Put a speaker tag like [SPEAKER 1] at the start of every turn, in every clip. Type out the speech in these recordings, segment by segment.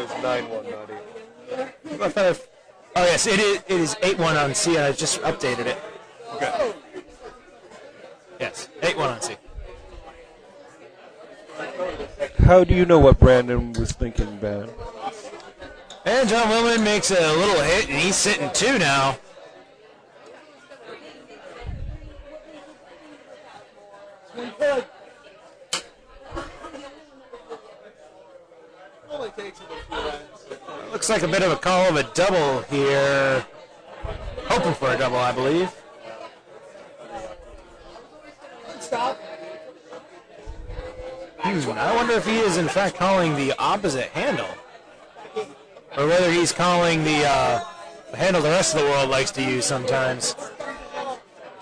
[SPEAKER 1] says 9-1, not 8.
[SPEAKER 2] Oh, yes, it is 8-1 on C. I just updated it.
[SPEAKER 1] Okay.
[SPEAKER 2] Yes, 8-1 on C.
[SPEAKER 1] How do you know what Brandon was thinking, Van?
[SPEAKER 2] And John Willman makes a little hit, and he's sitting 2 now. Looks like a bit of a call of a double here. Hoping for a double, I believe.
[SPEAKER 3] Stop.
[SPEAKER 2] I wonder if he is in fact calling the opposite handle. Or whether he's calling the handle the rest of the world likes to use sometimes.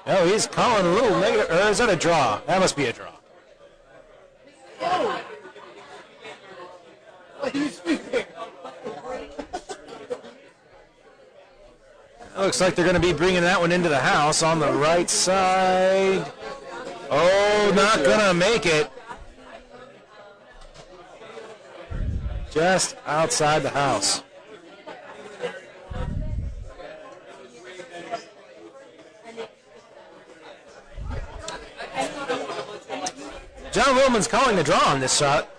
[SPEAKER 2] No, he's calling a little negative. Or is that a draw? That must be a draw.
[SPEAKER 3] Oh. What are you speaking?
[SPEAKER 2] It looks like they're going to be bringing that one into the house on the right side. Oh, not going to make it. Just outside the house. John Willman's calling the draw on this shot.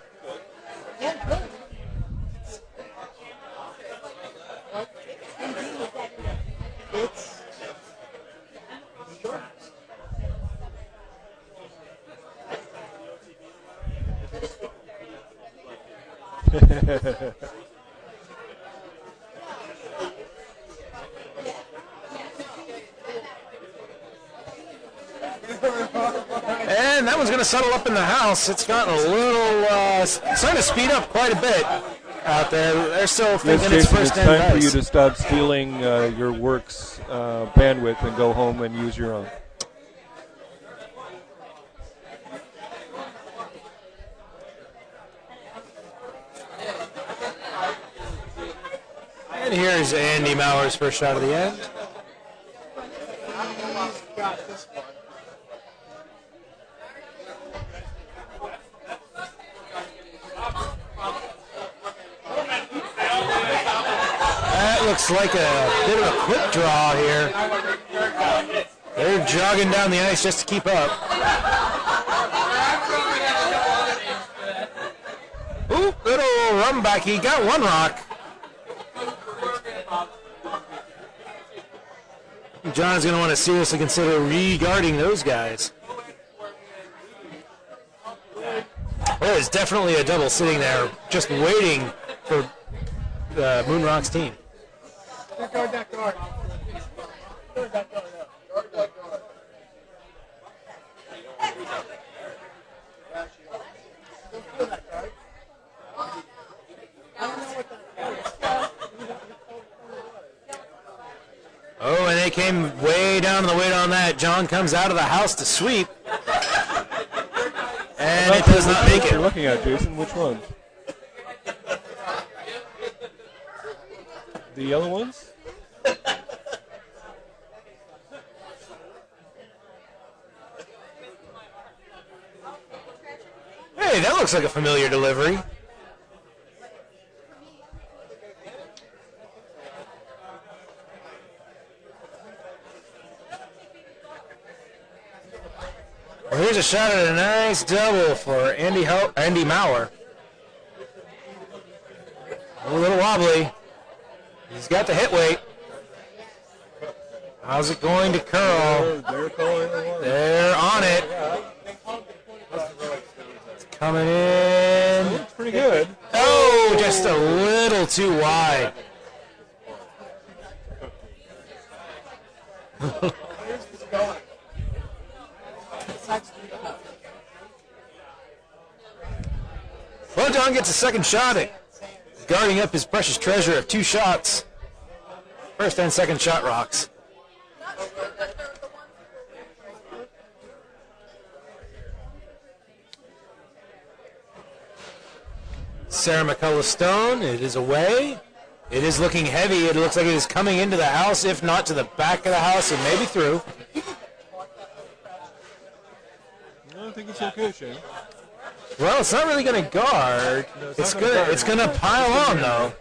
[SPEAKER 2] And that one's going to settle up in the house. It's gotten a little, starting to speed up quite a bit out there. They're still thinking it's first
[SPEAKER 1] it's
[SPEAKER 2] end
[SPEAKER 1] time for
[SPEAKER 2] dice.
[SPEAKER 1] you to stop stealing your work's bandwidth and go home and use your own.
[SPEAKER 2] And here's Andy Mauer's first shot of the end. That looks like a bit of a quick draw here. They're jogging down the ice just to keep up. Ooh, little run back. He got one rock. John's going to want to seriously consider regarding those guys. There's definitely a double sitting there just waiting for the Moonrocks team.
[SPEAKER 3] Guard that guard. Guard that guard. Guard that guard. Don't feel that guard. I don't know what that is.
[SPEAKER 2] Oh, and they came way down on the weight on that. John comes out of the house to sweep. And it does not make it.
[SPEAKER 1] You're looking at, Jason, which one? The yellow ones?
[SPEAKER 2] Hey, that looks like a familiar delivery. Well, here's a shot at a nice double for Andy Mauer. A little wobbly. He's got the hit weight. How's it going to curl? They're on it. It's coming in.
[SPEAKER 1] It's pretty good.
[SPEAKER 2] Oh, just a little too wide. Well, John gets a second shot at guarding up his precious treasure of 2 shots. First and second shot rocks. Sarah McCullough-Stone, it is away. It is looking heavy. It looks like it is coming into the house, if not to the back of the house and maybe through.
[SPEAKER 1] I think it's okay, Shane.
[SPEAKER 2] Well, it's not really going to guard. It's going to pile on though.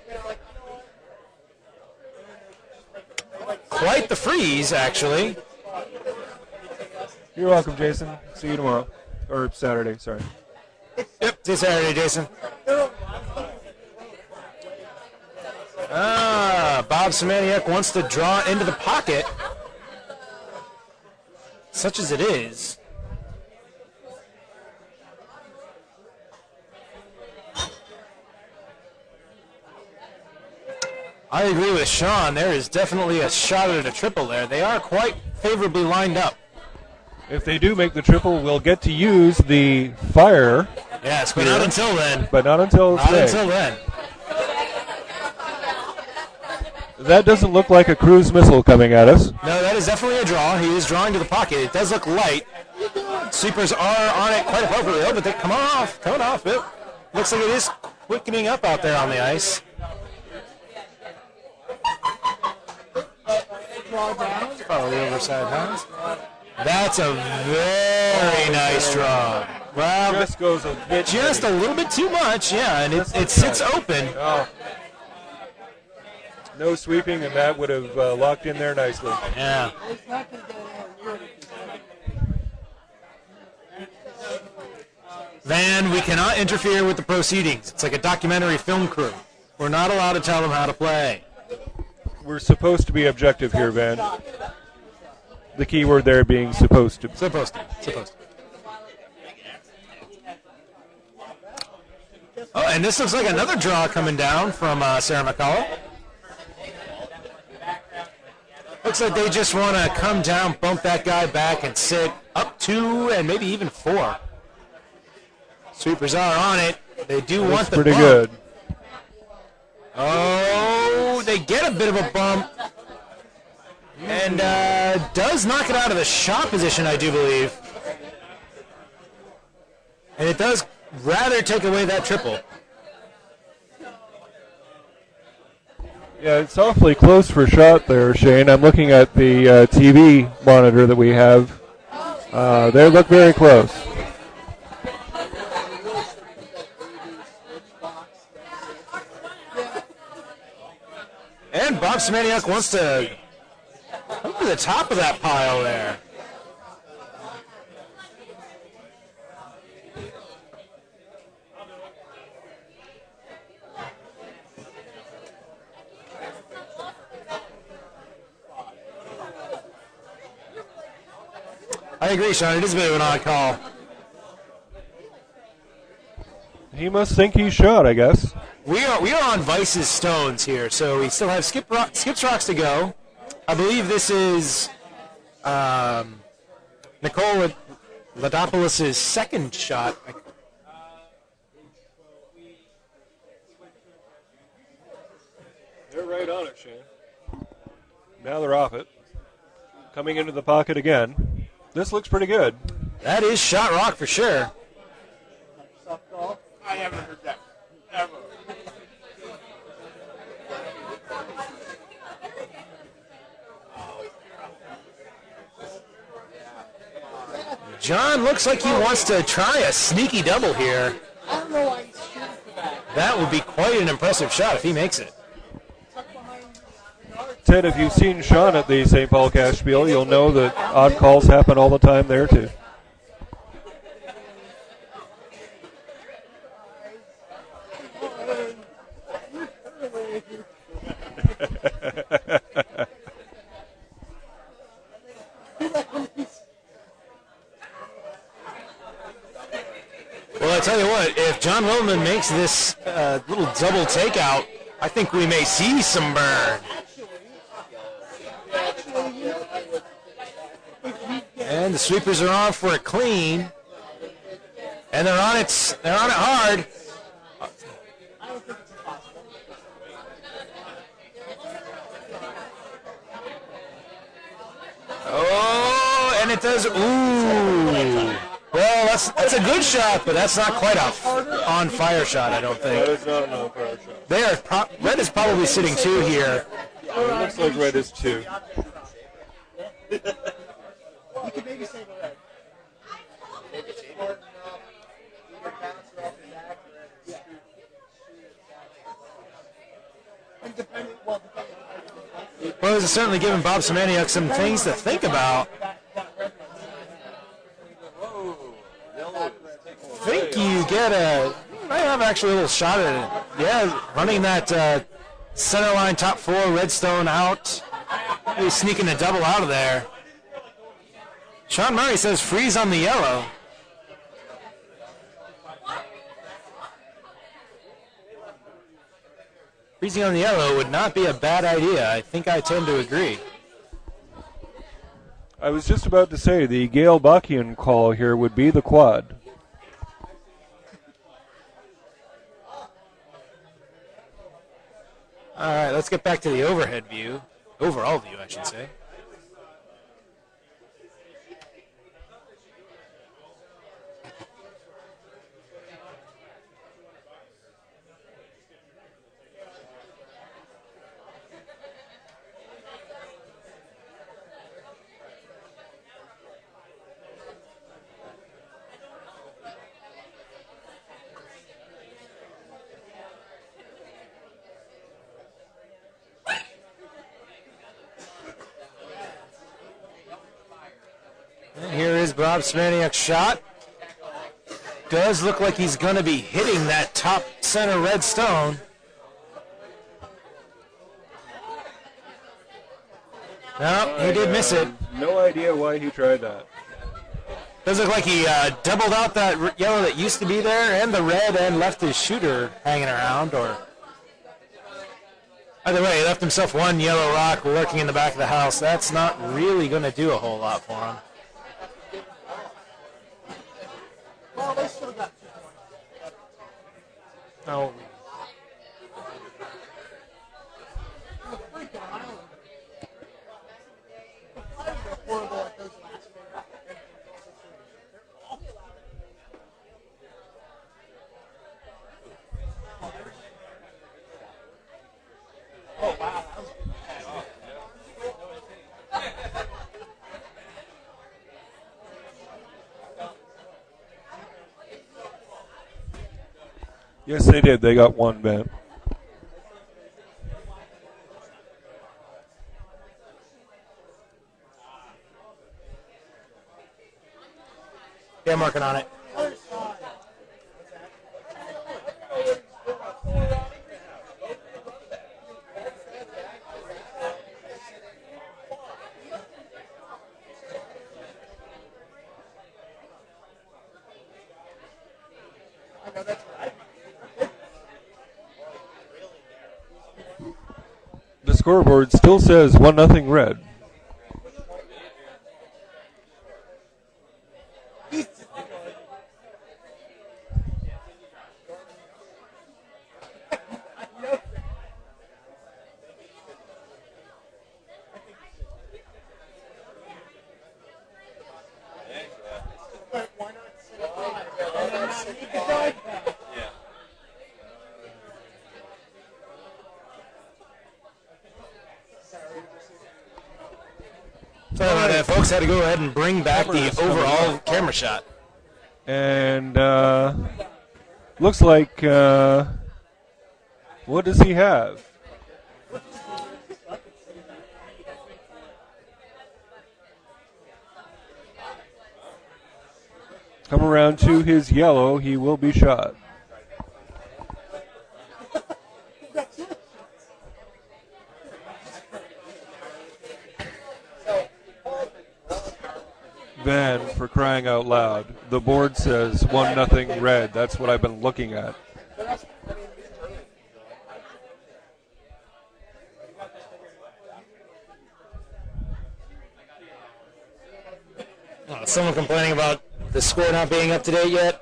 [SPEAKER 2] Quite the freeze, actually.
[SPEAKER 1] You're welcome, Jason. See you tomorrow. Or Saturday, sorry.
[SPEAKER 2] Yep, see you Saturday, Jason. Bob Semaniuk wants to draw into the pocket. Such as it is. I agree with Sean. There is definitely a shot at a triple there. They are quite favorably lined up.
[SPEAKER 1] If they do make the triple, we'll get to use the fire.
[SPEAKER 2] Yes, but not until then.
[SPEAKER 1] But not until
[SPEAKER 2] Not
[SPEAKER 1] today.
[SPEAKER 2] until then.
[SPEAKER 1] That doesn't look like a cruise missile coming at us.
[SPEAKER 2] No, that is definitely a draw. He is drawing to the pocket. It does look light. Sweepers are on it quite appropriately, but they come off. Coming off. It looks like it is quickening up out there on the ice. Follow the overside hands. That's a very nice draw. Well,
[SPEAKER 1] Just goes a bit.
[SPEAKER 2] just a little bit too much, yeah, and it sits open.
[SPEAKER 1] Oh. No sweeping, and that would have locked in there nicely.
[SPEAKER 2] Yeah. Van, we cannot interfere with the proceedings. It's like a documentary film crew. We're not allowed to tell them how to play.
[SPEAKER 1] We're supposed to be objective here, Van. The key word there being supposed to.
[SPEAKER 2] Supposed to. Oh, and this looks like another draw coming down from Sarah McCullough. Looks like they just want to come down, bump that guy back, and sit up 2 and maybe even 4. Sweepers are on it. They do want the
[SPEAKER 1] pretty
[SPEAKER 2] bump.
[SPEAKER 1] good.
[SPEAKER 2] Oh, they get a bit of a bump. And does knock it out of the shot position, I do believe. And it does rather take away that triple.
[SPEAKER 1] Yeah, it's awfully close for shot there, Shane. I'm looking at the TV monitor that we have. They look very close.
[SPEAKER 2] And Bob Semaniuk wants to come to the top of that pile there. I agree, Sean. It is a bit of an odd call.
[SPEAKER 1] He must think he's shot, I guess.
[SPEAKER 2] We are on Vice's stones here, so we still have Skip's Rocks to go. I believe this is Nicole Ladopoulos' second shot.
[SPEAKER 1] They're right on it, Shane. Now they're off it. Coming into the pocket again. This looks pretty good.
[SPEAKER 2] That is shot rock for sure.
[SPEAKER 3] I haven't heard that ever.
[SPEAKER 2] John looks like he wants to try a sneaky double here.
[SPEAKER 3] I don't know why he's shooting for that.
[SPEAKER 2] That would be quite an impressive shot if he makes it.
[SPEAKER 3] Tuck behind
[SPEAKER 1] Ted, if you've seen Sean at the St. Paul Cash Spiel, you'll know that odd calls happen all the time there, too.
[SPEAKER 2] Well, I tell you what, if John Wilman makes this little double takeout, I think we may see some burn. And the sweepers are on for a clean. And they're on it hard. Oh, and it does. Ooh. Well, that's a good shot, but that's not quite a on-fire shot, I don't think.
[SPEAKER 1] That is not an on-fire shot.
[SPEAKER 2] They are Red is probably sitting 2 here.
[SPEAKER 1] It looks like red is 2.
[SPEAKER 3] You can maybe save a red.
[SPEAKER 2] Well, this is certainly giving Bob Semaniuk some things to think about. I think you might have actually a little shot at it. Yeah, running that center line top 4 Redstone out. Maybe sneaking a double out of there. Sean Murray says freeze on the yellow. Freezing on the yellow would not be a bad idea. I think I tend to agree.
[SPEAKER 1] I was just about to say the Gail Bakian call here would be the quad.
[SPEAKER 2] All right, let's get back to the overhead view. Overall view, I should say. And here is Bob Semaniuk's shot. Does look like he's going to be hitting that top center red stone. No, he did miss it.
[SPEAKER 1] No idea why he tried that.
[SPEAKER 2] Does look like he doubled out that yellow that used to be there and the red and left his shooter hanging around. Or either way, he left himself one yellow rock lurking in the back of the house. That's not really going to do a whole lot for him.
[SPEAKER 3] Well, they still got 2 points.
[SPEAKER 2] Oh.
[SPEAKER 3] Freaking island. They're horrible at those last minutes. They're awful. Oh, wow. That was
[SPEAKER 1] Yes, they did. They got one ban.
[SPEAKER 2] Yeah, I'm working on it.
[SPEAKER 1] The scoreboard still says 1-0 red.
[SPEAKER 2] Sorry about that, folks. Had to go ahead and bring back the overall camera shot.
[SPEAKER 1] And looks like, what does he have? Come around to his yellow, he will be shot. Ben, for crying out loud. The board says 1-0 red. That's what I've been looking at.
[SPEAKER 2] Someone complaining about the score not being up to date yet?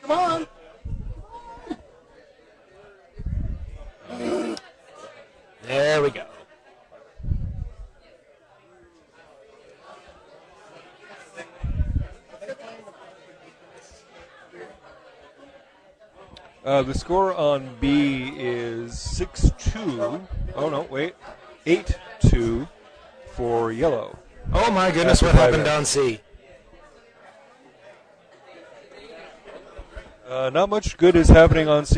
[SPEAKER 3] Come on.
[SPEAKER 2] There we go.
[SPEAKER 1] The score on B is 6-2. Oh, no, wait. 8-2 for yellow.
[SPEAKER 2] Oh, my goodness, what happened down C?
[SPEAKER 1] Not much good is happening on